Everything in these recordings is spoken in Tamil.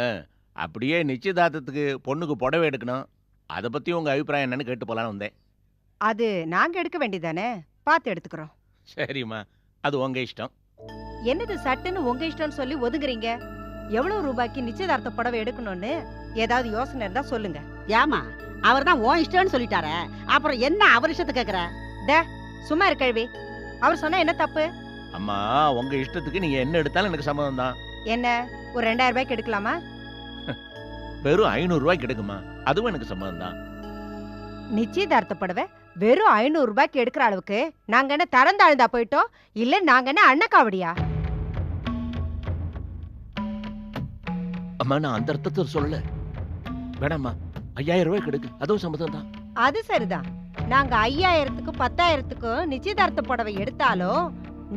ஆ, அப்படியே நிச்சயதார்த்தத்துக்கு பொண்ணுக்கு புடவை எடுக்கணும். அத பத்தி உங்க அபிப்பிராயம் என்னன்னு கேட்டு போலான்னு வந்தேன். அது நாங்க எடுக்க வேண்டியதானே? பார்த்து எடுத்துக்கிறோம். சரிம்மா, அது உங்க இஷ்டம். என்னது சட்டுன்னு உங்க இஷ்டம்னு சொல்லி ஒதுங்குறீங்க? எவ்வளவு ரூபாய்க்கு நிச்சயதார்த்த புடவை எடுக்கணும்னு ஏதாவது யோசனை இருந்தா சொல்லுங்க. ஏமா அவர் தான் உன் இஷ்டம்னு சொல்லிட்டாரே, அப்புறம் என்ன அவர் இஷ்டத்தை கேக்குற? சும்மா இரு கேள்வி. அவர் சொன்னா என்ன தப்பு? அம்மா, உங்க இஷ்டத்துக்கு நீங்க என்ன எடுத்தாலும் எனக்கு சம்மதம் தான். என்ன ஒரு 2000 ரூபாய்க்கு எடுக்கலாமா? வெறும் 500 ரூபாய்க்கு எடுக்குமா, அதுவும் எனக்கு சம்மதம் தான். நிச்சயதார்த்த புடவை வெறும் 500 ரூபாய்க்கு எடுக்கிற அளவுக்கு நாங்க என்ன தரந்தாழ்ந்தா போயிட்டோம்? இல்ல நாங்க என்ன அண்ணக்காவடியா? அம்மா, நான் அந்த அர்த்தத்தை சொல்லல. வேணாம்மா, 5000 ரூபாய்க்கு எடுக்கு, அதுவும் சம்மதம் தான். அது சரிதான். நாங்க 5000த்துக்கும் 10,000த்துக்கும் நிச்சயதார்த்த புடவை எடுத்தாலும்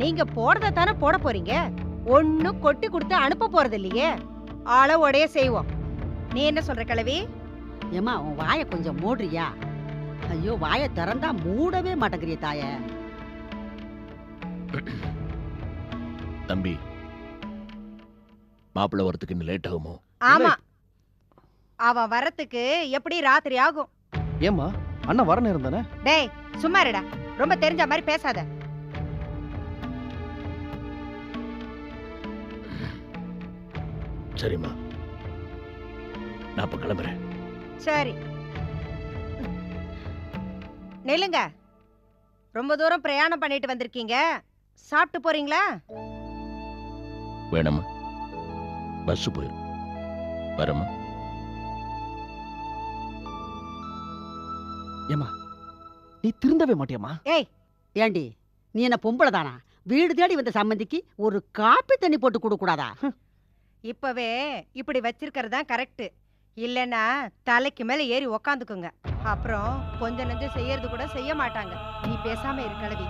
நீங்க போறத தானே போட போறீங்க. ஒண்ணும் கொட்டி கொடுத்து அனுப்ப போறது இல்லையே. அளவோடைய செய்வோம். நீ என்ன சொல்ற கிழவி? ஏமா உன் வாயை கொஞ்சம் மூடுறியா? ஐயோ, வாயை திறந்தா மூடவே மாட்டேங்கிறிய தாயே. தம்பி, மாப்பிள்ளை வரத்துக்கு இன்னும் லேட் ஆகுமோ? ஆமா, அவன் வரத்துக்கு எப்படி ராத்திரி ஆகும். ஏம்மா, அண்ணன் வர நேரம் தானே? டேய் சும்மா இருடா, ரொம்ப தெரிஞ்ச மாதிரி பேசாத. சரிம்மா, நான் இப்ப கிளம்புறேன். சரி நில்லுங்க. ரொம்ப தூரம் பிரயாணம் பண்ணிட்டு வந்திருக்கீங்க, சாப்பிட்டு போறீங்களா? வேணாமா, பஸ் போயிடும். வரமா? ஏம்மா, நீ திருந்தவே மாட்டியம்மா? ஏய், ஏண்டி நீ என்ன பொம்பளை தானா? வீடு தேடி வந்த சம்மந்திக்கு ஒரு காப்பி தண்ணி போட்டு கொடுக்க கூடாதா? இப்பவே இப்படி வச்சிருக்கிறதா கரெக்ட். இல்லைன்னா தலைக்கு மேல ஏறி உக்காந்துக்குங்க. அப்புறம் கொஞ்ச நெஞ்சம் செய்யறது கூட செய்ய மாட்டாங்க. நீ பேசாம இரு கிழவி.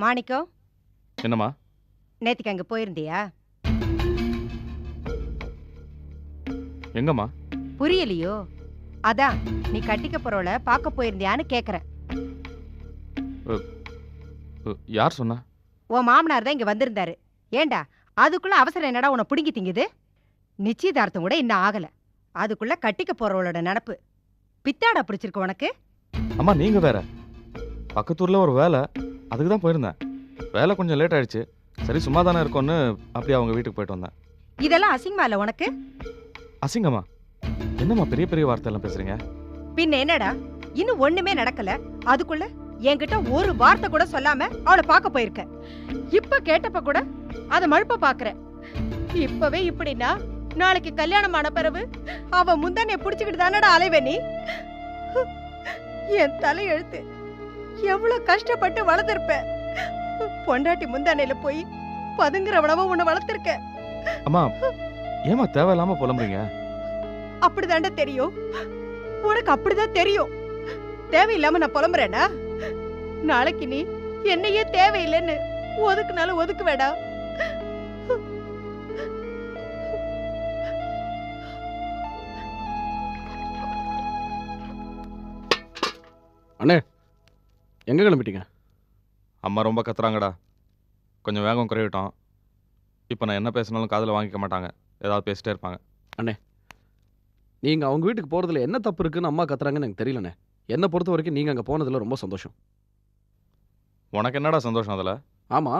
மாணிக்கம், என்னம்மா? நேத்துக்கு அங்க போயிருந்தியா? எங்கம்மா? புரியலையோ? அதான் நீ கட்டிக்க போறவள பார்க்க போயிருந்தியான்னு கேக்குறேன். யார் சொன்னா? உன் மாமனார் தான் இங்க வந்திருந்தாரு. ஏண்டா அதுக்குள்ள அவசரம் என்னடா உன்னை பிடுங்கி திங்குது? நிச்சயதார்த்தம் கூட இன்னும் ஆகல, அதுக்குள்ள கட்டிக்க போறவளோட நினப்பு. பித்தாடா பிடிச்சிருக்கு உனக்கு? அம்மா, நீங்க வேற. பக்கத்தூர்ல ஒரு வேலை, அதுக்கு தான் போயிருந்தேன். வேலை கொஞ்சம் லேட் ஆயிடுச்சு. சரி, சும்மா தானே இருக்கோன்னு அப்படியே அவங்க வீட்டுக்கு போயிட்டு வந்தேன். இதெல்லாம் அசிங்கமா இல்ல உனக்கு? அசிங்கம்மா? என்னம்மா பெரிய பெரிய வார்த்தை எல்லாம் பேசுறீங்க? பின்ன என்னடா, இன்னும் ஒண்ணுமே நடக்கல, அதுக்குள்ள என்கிட்ட ஒரு வார்த்தை கூட சொல்லாம அவளை பார்க்க போயிருக்க. இப்ப கேட்டப்ப கூட அத மழுப்ப பாக்குற. இப்பவே இப்படின்னா நாளைக்கு கல்யாணம் ஆன பிறகு அவ முந்தானைய புடிச்சுக்கிட்டு தானடா அலைவே நீ? என் தலை எழுத்து எவ்வளவு கஷ்டப்பட்டு வளர்த்திருப்ப. பொண்டாட்டி முந்தானையில போய் பதுங்குறவளவ உன்னை வளர்த்திருக்க. அம்மா, ஏமா தேவையில்லாம புலம்புறீங்க? அப்படிதாண்டா தெரியும், உனக்கு அப்படிதான் தெரியும். தேவையில்லாம நான் புலம்புறேனா? நாளைக்கு நீ என்னையே தேவையில்லைன்னு ஒதுக்குனாலும் ஒதுக்கு வேடா. அண்ணே, எங்க கிளம்பிட்டீங்க? அம்மா ரொம்ப கத்துறாங்கடா. கொஞ்சம் வேகம் குறைவிட்டோம். இப்போ நான் என்ன பேசினாலும் காதில் வாங்கிக்க மாட்டாங்க, ஏதாவது பேசிட்டே இருப்பாங்க. அண்ணே, நீங்க அவங்க வீட்டுக்கு போறதுல என்ன தப்பு இருக்குன்னு அம்மா கத்துறாங்கன்னு எனக்கு தெரியலண்ணே. என்னை பொறுத்த வரைக்கும் நீங்க அங்க போனதுல ரொம்ப சந்தோஷம். உனக்கு என்னடா சந்தோஷம் அதில்? ஆமா,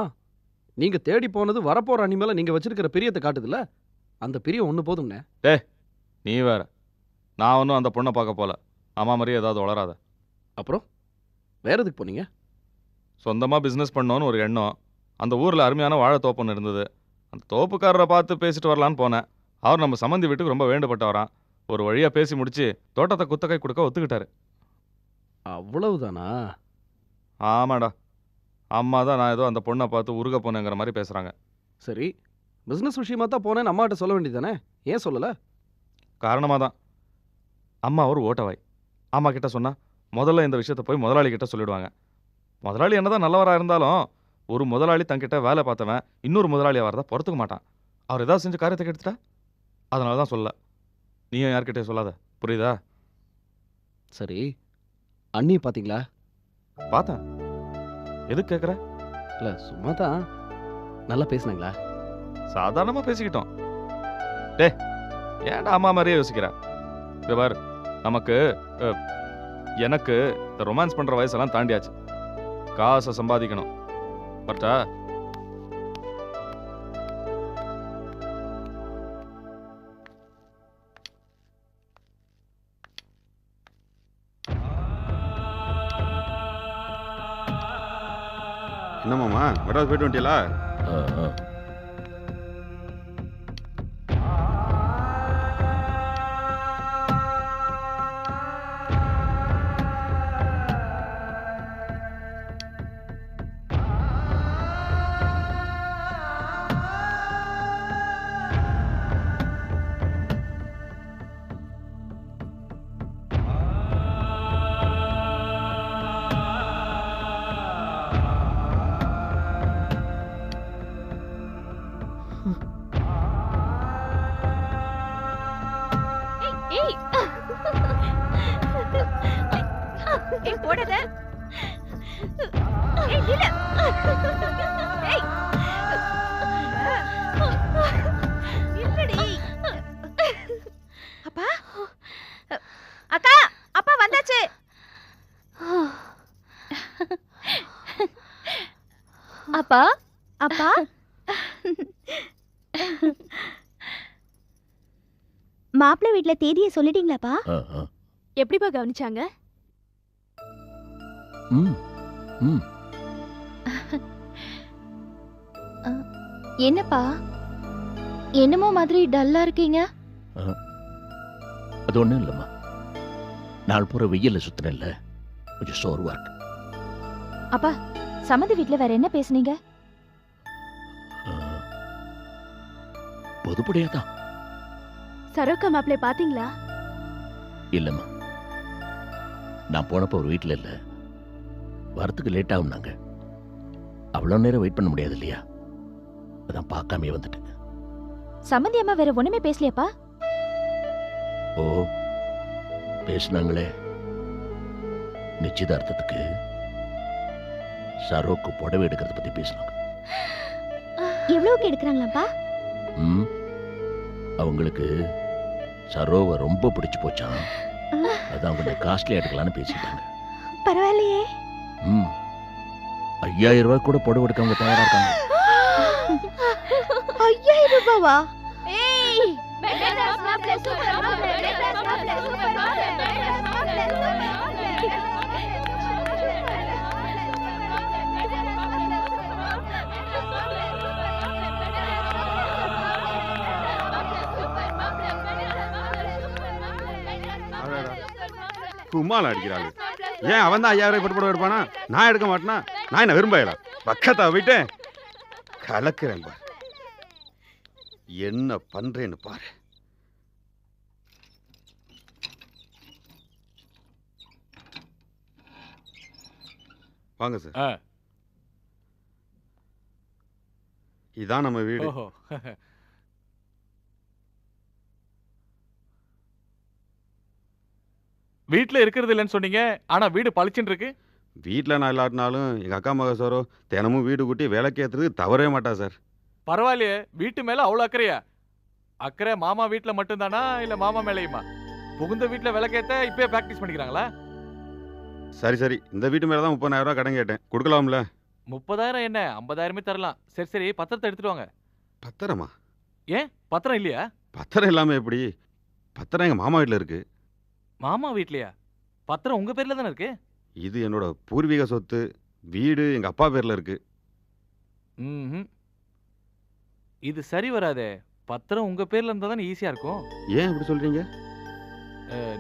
நீங்க தேடி போனது வரப்போற அணி மேல நீங்க வச்சிருக்கிற பிரியத்தை காட்டுதுல்ல, அந்த பிரியம் ஒண்ணு போதும்ண்ணே. நீ வேற. நான் ஒன்றும் அந்த பொண்ணை பார்க்க போல. அம்மா மாதிரியே ஏதாவது வளராத. அப்புறம் வேற எதுக்கு போனீங்க? சொந்தமாக பிஸ்னஸ் பண்ணோன்னு ஒரு எண்ணம். அந்த ஊரில் அருமையான வாழைத்தோப்புன்னு இருந்தது. அந்த தோப்புக்காரரை பார்த்து பேசிட்டு வரலான்னு போனேன். அவர் நம்ம சம்மந்தி வீட்டுக்கு ரொம்ப வேண்டுபட்டு வரான். ஒரு வழியாக பேசி முடிச்சு தோட்டத்தை குத்தகை கொடுக்க ஒத்துக்கிட்டாரு. அவ்வளவுதானா? ஆமாடா. அம்மா தான் நான் ஏதோ அந்த பொண்ணை பார்த்து உருக போனேங்கிற மாதிரி பேசுகிறாங்க. சரி, பிசினஸ் விஷயமா தான் போனேன்னு அம்மாட்ட சொல்ல வேண்டியதானே, ஏன் சொல்லல? காரணமாக தான். அம்மா ஒரு ஓட்டவாய். அம்மா கிட்ட சொன்னா முதல்ல இந்த விஷயத்தை போய் முதலாளி கிட்ட சொல்லிடுவாங்க. முதலாளி என்னதான் நல்லவராக இருந்தாலும் ஒரு முதலாளி தங்கிட்ட வேலை பார்த்தவன் இன்னொரு முதலாளி வரதா பொறுத்துக்க மாட்டான். அவர் ஏதாவது செஞ்சு காரியத்தை கெடுத்துட்டா அதனால தான் சொல்ல. நீயும் யார்கிட்டே சொல்லாத, புரியுதா? சரி, அண்ணி பாத்தீங்களா? பார்த்தேன். எதுக்கு கேட்குற? இல்ல, சும்மா தான். நல்லா பேசுனாங்களா? சாதாரணமாக பேசிக்கிட்டோம். ஏன்டா அம்மா மாதிரியே யோசிக்கிற? இங்க பாரு, நமக்கு எனக்கு இந்த ரொமான்ஸ் பண்ணுற வயசெல்லாம் தாண்டியாச்சு. காசை சம்பாதிக்கணும். பட்டா என்னமாம்மா மெட்ராஸ் போயிட்டு வந்துட்டீங்களா? போடாத. நில்லு. நில்லுடி. அப்பா, அக்கா, அப்பா வந்தாச்சு. அப்பா, அப்பா. மாப்பிள்ளை வீட்ல தேதியை சொல்லிட்டீங்களாப்பா? எப்படிப்பா கவனிச்சாங்க? என்னப்பா என்னமோ மாதிரி டல்லா இருக்கீங்க? அது ஒன்றும் இல்லைம்மா. நாள் பூரா வெயில்ல சுத்தினல்ல, கொஞ்சம் சோர்வா இருக்கு. அப்பா, சம்மந்தி வீட்ல வேற என்ன பேசுனீங்க? பொதுப்படையா தான். சரோக்கா மாப்பிள்ளை பாத்தீங்களா? இல்லைம்மா, நான் போனப்போ ஒரு வீட்டில் இல்லை. வரத்துக்கு லேட் ஆகும்னாங்க. அவ்வளோ நேரம் வெயிட் பண்ண முடியாது இல்லையா, அதான் பார்க்காமே வந்துட்டேன். சம்மந்தி அம்மா வேற ஒண்ணுமே பேசலையாப்பா? ஓ, பேசினாங்களே. நிச்சயதார்த்தத்துக்கு சரோக்கு புடவை எடுக்கிறத பத்தி பேசினாங்க. எவ்வளவுக்கு எடுக்கிறாங்களாப்பா? அவங்களுக்கு சரோவை ரொம்ப பிடிச்சு போச்சான். அதான் கொஞ்சம் காஸ்ட்லியா எடுக்கலான்னு பேசிட்டாங்க. பரவாயில்லையே. 5000 ரூபாய் கூட புடவை எடுக்க அவங்க தயாரா இருக்காங்க. 5000 ரூபாவா? கும்மால அடிக்கிறாள். ஏன் அவன் தான் 5000 போட்டு போட எடுப்பானா? நான் எடுக்க மாட்டேனா? நான் என்ன விரும்பல. பக்கத்தா போயிட்டு கலக்கிறேன் பாரு. என்ன பண்றேன்னு பாரு. வாங்க சார். இதான் நம்ம வீடு. வீட்டில் இருக்கிறது இல்லைன்னு சொன்னீங்க, ஆனால் வீடு பளிச்சுன்னு இருக்கு. வீட்டில் நான் இல்லாட்டினாலும் எங்கள் அக்கா மக சாரோ தினமும் வீடு கூட்டி வேலைக்கு ஏற்றுறதுக்கு தவறவே மாட்டா சார். பரவாயில்லையே, வீட்டு மேலே அவ்வளோ அக்கறையா? அக்கறை மாமா வீட்டில் மட்டும்தானா இல்லை மாமா மேலேயுமா? புகுந்த வீட்டுல விளக்கேத்த இப்பயே பிராக்டிஸ் பண்ணிக்கிறாங்களா? சரி சரி, இந்த வீட்டு மேல தான் 30,000 ரூபாய் கடன் கேட்டேன், கொடுக்கலாம்ல? 30,000 என்ன 50,000 தரலாம். சரி சரி, பத்திரத்தை எடுத்துட்டு வாங்க. பத்திரமா? ஏன் பத்திரம் இல்லையா? பத்திரம் இல்லாம எப்படி? பத்திரம் எங்க மாமா வீட்டுல இருக்கு. மாமா வீட்லயா? பத்திரம் உங்க பேர்ல தானே இருக்கு. இது என்னோட பூர்வீக சொத்து. வீடு எங்க அப்பா பேர்ல இருக்கு. ம், இது சரி வராதே. பத்திரம் உங்க பேர்ல இருந்தா தானே ஈஸியா இருக்கும். ஏன் இப்படி சொல்றீங்க?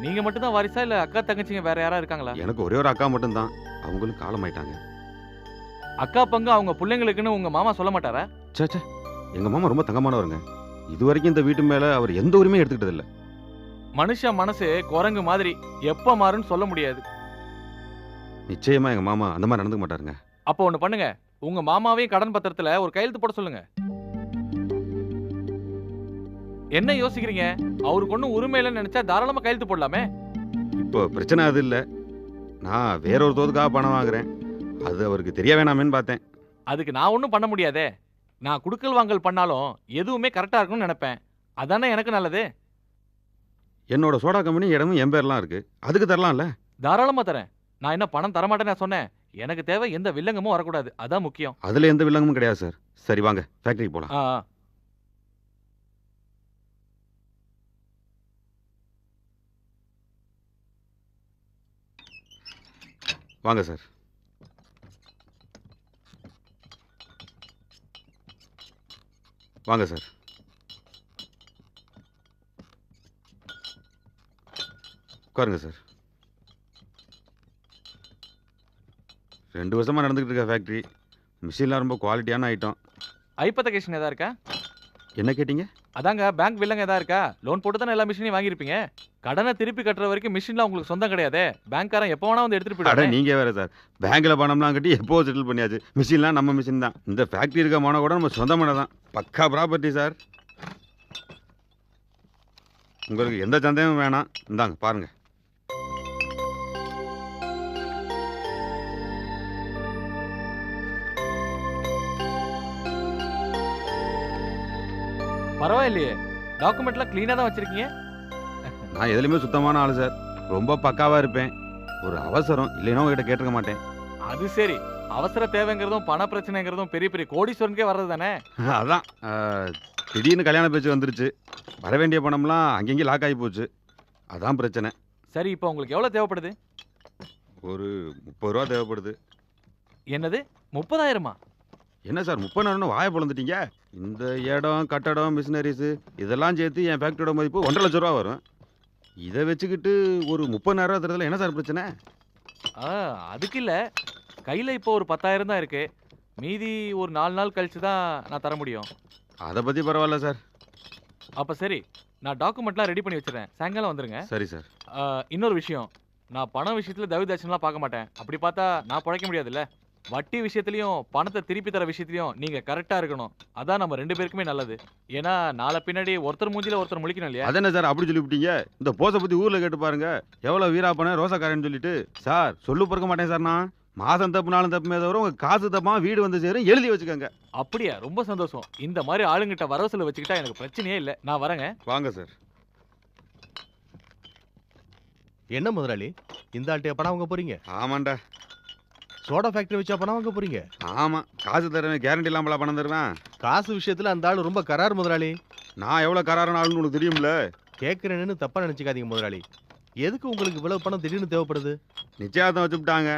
நீங்க மட்டும் தான் வாரிசா இல்ல அக்கா தங்கச்சிங்க வேற யாரா இருக்காங்களா? எனக்கு ஒரே ஒரு அக்கா மட்டும்தான், அவங்களும் காலமாயிட்டாங்க. அக்கா பங்கு அவங்க பிள்ளைங்களுக்குன்னு உங்க மாமா சொல்ல மாட்டாரா? சேச்சே, எங்க மாமா ரொம்ப தங்கமானவருங்க. இது வரைக்கும் இந்த வீட்டு மேல அவர் எந்த உரிமையும் எடுத்துக்கிட்டது இல்ல. மனுஷன் மனசு குரங்கு மாதிரி, எப்ப மாறுன்னு சொல்ல முடியாது. நிச்சயமா எங்க மாமா அந்த மாதிரி நடந்துக்க மாட்டாருங்க. அப்போ ஒண்ணு பண்ணுங்க, உங்க மாமாவையும் கடன் பத்திரத்துல ஒரு கையெழுத்து போட சொல்லுங்க. என்ன யோசிக்கிறீங்க? அவருக்கு ஒன்றும் உரிமை இல்லைன்னு நினைச்சா தாராளமா கையெழுத்து போடலாமே. இப்போ பிரச்சனை அது இல்ல, நான் வேற ஒரு தோதுக்காக பணம் வாங்குறேன், அது அவருக்கு தெரிய வேணாமேன்னு பார்த்தேன். அதுக்கு நான் ஒன்றும் பண்ண முடியாதே. நான் குடுக்கல் வாங்கல் பண்ணாலும் எதுவுமே கரெக்டா இருக்கும்னு நினைப்பேன். அதானே எனக்கு நல்லது. என்னோட சோடா கம்பெனி இடமும் என் பேர்லாம் இருக்கு, அதுக்கு தரலாம்ல? தாராளமா தரேன். நான் என்ன பணம் தரமாட்டேன்னு நான் சொன்னேன். எனக்கு தேவை எந்த வில்லங்கமும் வரக்கூடாது, அதான் முக்கியம். அதுல எந்த வில்லங்கமும் கிடையாது சார். சரி வாங்க ஃபேக்டரிக்கு போலாம். வாங்க சார். வாங்க சார். உட்காருங்க சார். 2 வருஷமா நடந்துகிட்டு இருக்க ஃபேக்டரி. மிஷின்லாம் ரொம்ப குவாலிட்டியான ஐட்டம். ஐபத்தகேஷன் ஏதா இருக்கா? என்ன கேட்டீங்க? அதாங்க பேங்க் வில்லங்க ஏதா இருக்கா? லோன் போட்டு தானே எல்லா மிஷினையும் வாங்கியிருப்பீங்க. கடனை திருப்பி கட்டுற வரைக்கும் மிஷின்லாம் உங்களுக்கு சொந்தம் கிடையாது. பேங்க்காரன் எப்போ வேணா வந்து எடுத்துட்டு அட போயிடுவாங்க. நீங்க வேற சார், பேங்க்ல பணம்லாம் கட்டி எப்போ செட்டில் பண்ணியாச்சு. மிஷின்லாம் நம்ம மிஷின் தான். இந்த ஃபேக்டரி இருக்க மன கூட நம்ம சொந்தமான தான். பக்கா ப்ராப்பர்ட்டி சார். உங்களுக்கு எந்த சந்தேகமும் வேணாம், இந்தாங்க பாருங்க. பரவாயில்லையே, டாக்குமெண்ட்லாம் கிளீனா தான் வச்சிருக்கீங்க. நான் எதுலையுமே சுத்தமான ஆளு சார், ரொம்ப பக்காவா இருப்பேன். ஒரு அவசரம் இல்லைன்னா உங்ககிட்ட கேட்டிருக்க மாட்டேன். அது சரி, அவசர தேவைங்கிறதும் பண பிரச்சனைங்கிறதும் பெரிய பெரிய கோடீஸ்வரனுக்கே வர்றது தானே. அதான் திடீர்னு கல்யாண பேச்சு வந்துருச்சு, வர வேண்டிய பணம்லாம் அங்கங்கே லாக் ஆகி போச்சு, அதான் பிரச்சனை. சரி, இப்போ உங்களுக்கு எவ்வளவு தேவைப்படுது? ஒரு 30 ரூபா தேவைப்படுது. என்னது 30,000மா? என்ன சார் 30,000 வாயை பொழந்துட்டீங்க? இந்த இடம் கட்டடம் மிஷினரிஸு இதெல்லாம் சேர்த்து என் ஃபேக்டரியோட மதிப்பு 1.5 லட்ச ரூபா வரும். இதை வச்சுக்கிட்டு ஒரு 30,000 ரூபா தரதுல என்ன சார் பிரச்சனை? அதுக்கு இல்ல, கையில இப்போ ஒரு 10,000 தான் இருக்கு. மீதி ஒரு 4 நாள் கழிச்சு தான் நான் தர முடியும். அதை பற்றி பரவாயில்ல சார். அப்ப சரி, நான் டாக்குமெண்ட்லாம் ரெடி பண்ணி வச்சிடறேன், சாயங்காலம் வந்துருங்க. சரி சார். இன்னொரு விஷயம், நான் பணம் விஷயத்துல தவிதாட்சம்லாம் பார்க்க மாட்டேன். அப்படி பார்த்தா நான் பிழைக்க முடியாதுல்ல. வட்டி விஷயத்துலயும் பணத்தை திருப்பி தர விஷயத்துலயும் நீங்க கரெக்டா இருக்கணும். அதான் நம்ம 2 பேருக்குமே நல்லது. ஏன்னா நாளை பின்னாடி ஒருத்தர் மூஞ்சில ஒருத்தர் முழிக்கணும் இல்லையா? அது என்ன சார் அப்படி சொல்லிவிட்டீங்க? இந்த போஸை பற்றி ஊரில் கேட்டு பாருங்க, எவ்வளோ வீராப்பன ரோசாக்காரன்னு சொல்லிட்டு. சார் சொல்லு பொறுக்க மாட்டேன் சார், நான் மாதம் தப்புனாலும் தப்புமே தவிர உங்கள் காசு தப்பா வீடு வந்து சேரும், எழுதி வச்சுக்கோங்க. அப்படியா? ரொம்ப சந்தோஷம். இந்த மாதிரி ஆளுங்கிட்ட வரவசல வச்சுக்கிட்டா எனக்கு பிரச்சனையே இல்லை. நான் வரேங்க. வாங்க சார். என்ன முதலாளி, இந்த ஆள்கிட்ட பணம் வாங்க போறீங்க? ஆமாண்டா. சோடா ஃபேக்டரி வச்சா பணம் வாங்க போறீங்க? ஆமாம், காசு தருவேன், கேரண்டி இல்லாமலா பணம் தருவேன்? காசு விஷயத்துல அந்த ஆள் ரொம்ப கரார் முதலாளி. நான் எவ்வளோ கராரான ஆளுன்னு உனக்கு தெரியும்ல. கேட்குறேன்னு தப்பா நினைச்சுக்காதீங்க முதலாளி. எதுக்கு உங்களுக்கு இவ்வளவு பணம் திடீர்னு தேவைப்படுது? நிச்சயதார்த்தம் வச்சுட்டாங்க,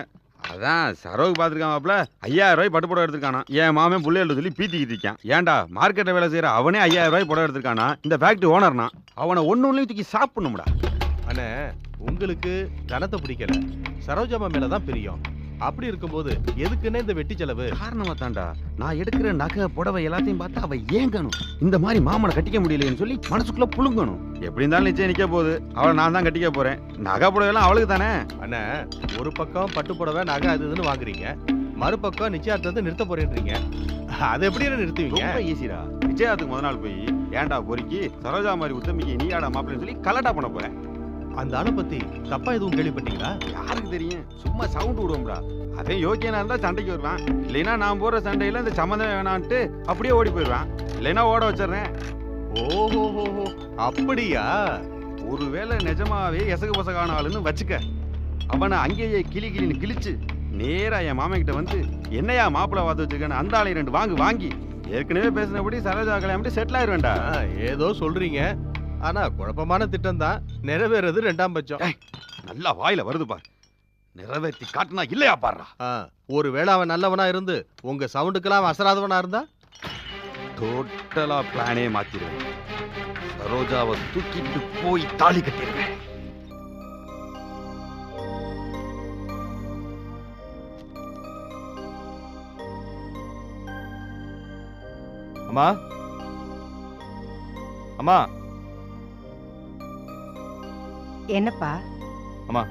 அதான் சரோவுக்கு பார்த்துருக்கான். 5,000 ரூபாய் பட்டு புடவை எடுத்துருக்கானா. என் மாமன் பிள்ளைகள் சொல்லி பீத்திக்கிட்டு இருக்கான். ஏன்டா மார்க்கெட்டை வேலை செய்கிற அவனே 5,000 ரூபாய் புடவை எடுத்துருக்கானா. இந்த ஃபேக்டரி ஓனர்னா அவனை ஒன்றும் தூக்கி சாப்பிடணும்டா. அண்ணே, உங்களுக்கு தனத்தை பிடிக்கல, சரோஜாமா மேலதான் பிரியம். அப்படி இருக்கும்போது எதுக்குன்னு இந்த வெட்டி செலவு? காரணமா தாண்டா, நான் எடுக்கிற நகை புடவை எல்லாத்தையும் பார்த்து அவ ஏங்கணும். இந்த மாதிரி மாமனை கட்டிக்க முடியலைன்னு சொல்லி மனசுக்குள்ள புழுங்கணும். எப்படி இருந்தாலும் நிச்சயம் நிக்க போகுது, அவளை நான் தான் கட்டிக்க போறேன். நகை புடவைலாம் அவளுக்கு தானே. அண்ணா, ஒரு பக்கம் பட்டு புடவை நகை அது இதுன்னு வாங்குறீங்க, மறுபக்கம் நிச்சயார்த்தத்தை நிறுத்த போறேன்றீங்க. அது எப்படி நிறுத்துவீங்க? ரொம்ப ஈஸிடா. நிச்சயத்துக்கு முத நாள் போய் ஏன்டா பொறுக்கி சரோஜா மாதிரி உத்தமிக்கு நீ ஆடா மாப்பிள்ளைன்னு சொல்லி கலட்டா பண்ண போறேன். அந்த ஆளை பத்தி தப்பா எதுவும் கேள்விப்பட்டீங்களா? யாருக்கு தெரியும், சும்மா சவுண்ட் விடுவோம்டா. அதே யோக்கியனா இருந்தா சண்டைக்கு வருவான், இல்லைன்னா நான் போற சண்டையில இந்த சம்மந்தம் வேணான்ட்டு அப்படியே ஓடி போயிடுவான், இல்லைன்னா ஓட வச்சிடறேன். ஓஹோ, அப்படியா? ஒருவேளை நிஜமாவே எசகு பொசகான ஆளுன்னு வச்சுக்க, அவனை அங்கேயே கிளின்னு கிழிச்சு நேரா என் மாமன் கிட்ட வந்து என்னையா மாப்பிள்ளை பார்த்து வச்சிருக்கேன்னு அந்த ஆளை 2 வாங்கி ஏற்கனவே பேசினபடி சரோஜா கல்யாணம் செட்டில் ஆயிருவேன்டா. ஏதோ சொல்றீங்க, ஆனா குழப்பமான திட்டம் தான். நிறைவேறது 2ஆம் பட்சம். நல்லா வாயில வருது பார், நிறைவேற்றி காட்டுனா இல்லையா பாடுறா. ஒருவேளை அவன் நல்லவனா இருந்து உங்க சவுண்டுக்கெல்லாம் அவன் அசராதவனா இருந்தா டோட்டலா பிளானே மாத்திடுவேன். சரோஜாவை தூக்கிட்டு போய் தாலி கட்டிடுவேன். அம்மா அம்மா என்னப்பா? அம்மா,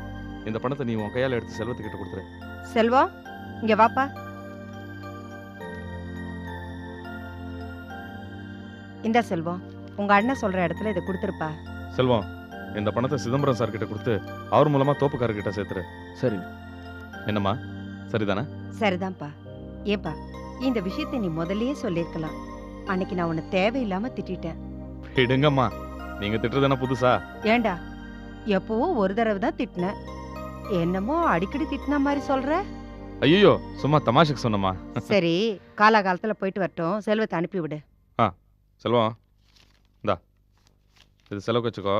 இந்த பணத்தை நீ உன் கையால எடுத்து செல்வத்துக்கிட்ட கொடுத்துரு. செல்வம், இங்க வாப்பா. இந்த செல்வம், உங்க அண்ணன் சொல்ற இடத்துல இதை கொடுத்துருப்பா. செல்வம், இந்த பணத்தை சிதம்பரம் சார் கிட்ட கொடுத்து அவர் மூலமா தோப்புக்காரர்கிட்ட சேர்த்துரு. சரி. என்னம்மா, சரிதானே? சரிதான்ப்பா. ஏப்பா, இந்த விஷயத்தை நீ முதல்லயே சொல்லிருக்கலாம். அன்னைக்கு நான் உன்னை தேவையில்லாம திட்டிட்டேன். விடுங்கம்மா, நீங்க திட்டுறதுனா புதுசா? ஏண்டா, எப்பவும் ஒரு தடவை தான் திட்டினேன், என்னமோ அடிக்கடி திட்டின மாதிரி சொல்ற. ஐயோ, சும்மா தமாஷுக்கு சொன்னம்மா. சரி, காலாகாலத்துல போயிட்டு வரட்டும், செல்வத்தை அனுப்பி விடு. செல்வம், இந்தா இது செலவுக்கு வச்சுக்கோ.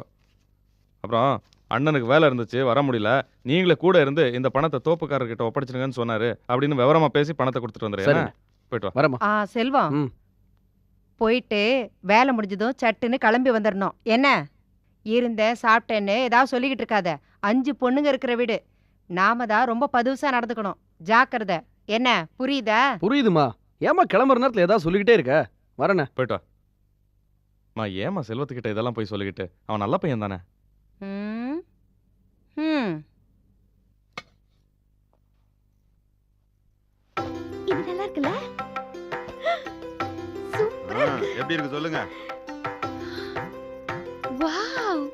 அப்புறம் அண்ணனுக்கு வேலை இருந்துச்சு, வர முடியல, நீங்களே கூட இருந்து இந்த பணத்தை தோப்புக்காரர்கிட்ட ஒப்படைச்சிருங்கன்னு சொன்னாரு அப்படின்னு விவரமா பேசி பணத்தை கொடுத்துட்டு வந்துரு. போயிட்டு வா. வரமா. செல்வம், போயிட்டு வேலை முடிஞ்சதும் சட்டுன்னு கிளம்பி வந்துடணும். என்ன இருந்தேன் சாப்பிட்டேன்னு ஏதாவது சொல்லிக்கிட்டு இருக்காத. 5 பொண்ணுங்க இருக்கிற வீடு, நாம தான் ரொம்ப பதுவசா நடந்துக்கணும். ஜாக்கிரதை. என்ன புரியுதா? புரியுதுமா. ஏமா கிளம்புற நேரத்துல ஏதாவது சொல்லிக்கிட்டே இருக்க? வரேண்ணே. போயிட்டு வா. மா, ஏமா செல்வத்துக்கிட்ட இதெல்லாம் போய் சொல்லிக்கிட்டு? அவன் நல்ல பையன் தானே. இது நல்லா இருக்குல்ல? சூப்பரா இருக்கு. எப்படி இருக்கு சொல்லுங்க. வாவ்.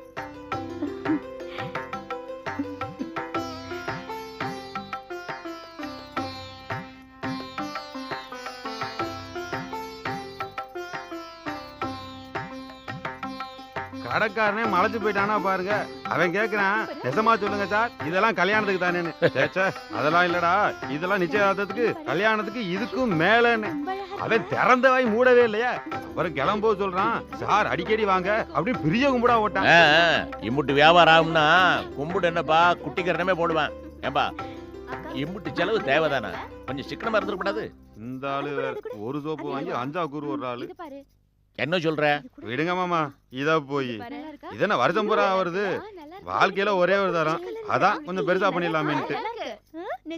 கடைக்காரனே மலைச்சு போயிட்டானா பாருங்க. அவன் கேக்குறான், நெசமா சொல்லுங்க சார், இதெல்லாம் கல்யாணத்துக்கு தானேன்னு. அதெல்லாம் இல்லடா, இதெல்லாம் நிச்சயதார்த்தத்துக்கு, கல்யாணத்துக்கு இதுக்கும் மேலன்னு. அவன் திறந்த வாய் மூடவே இல்லையா. அப்புறம் கிளம்போ சொல்றான், சார் அடிக்கடி வாங்க அப்படின்னு பெரிய கும்பிடா ஓட்டான். இம்புட்டு வியாபாரம் ஆகும்னா கும்பிடு என்னப்பா, குட்டிக்கரணமே போடுவேன். ஏன்பா, இம்புட்டு செலவு தேவைதானா? கொஞ்சம் சிக்கனமா இருந்துடக்கூடாது. இந்த ஆளு ஒரு சோப்பு வாங்கி 5 கூறு ஒரு ஆளு. என்ன சொல்ற? விடுங்க மாமா, இதா போய் இதென்ன வருஷம் பூரா வருது. வாழ்க்கையில ஒரே ஒரு தரம், அதான் கொஞ்சம் பெருசா பண்ணிடலாமேன்ட்டு.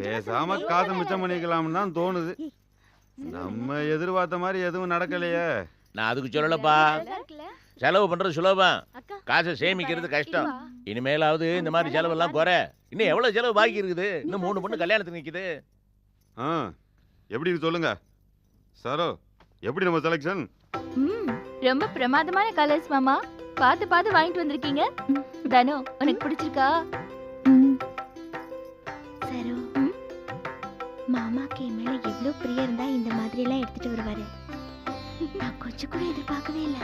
பேசாம காசு மிச்சம் பண்ணிக்கலாம்னு தான் தோணுது. நம்ம எதிர்பார்த்த மாதிரி எதுவும் நடக்கலையே. நான் அதுக்கு சொல்லலப்பா, செலவு பண்றது சுலபம், காசை சேமிக்கிறது கஷ்டம். இனிமேலாவது இந்த மாதிரி செலவு எல்லாம் குறை. இன்னும் எவ்வளவு செலவு பாக்கி இருக்குது? இன்னும் 3 பொண்ணு கல்யாணத்துக்கு நிக்குது. எப்படி சொல்லுங்க சரோ, எப்படி நம்ம செலக்ஷன்? ரொம்ப பிரமாதமான கலர்ஸ் மாமா, பார்த்து பார்த்து வாங்கிட்டு வந்திருக்கீங்க. தனு, உனக்கு பிடிச்சிருக்கா? சரோ, மாமாக்கு என் மேல எவ்வளவு பிரியம் இருந்தா இந்த மாதிரி எல்லாம் எடுத்துட்டு வருவாரு. நான் கொஞ்சம் கூட எதிர்பார்க்கவே இல்லை.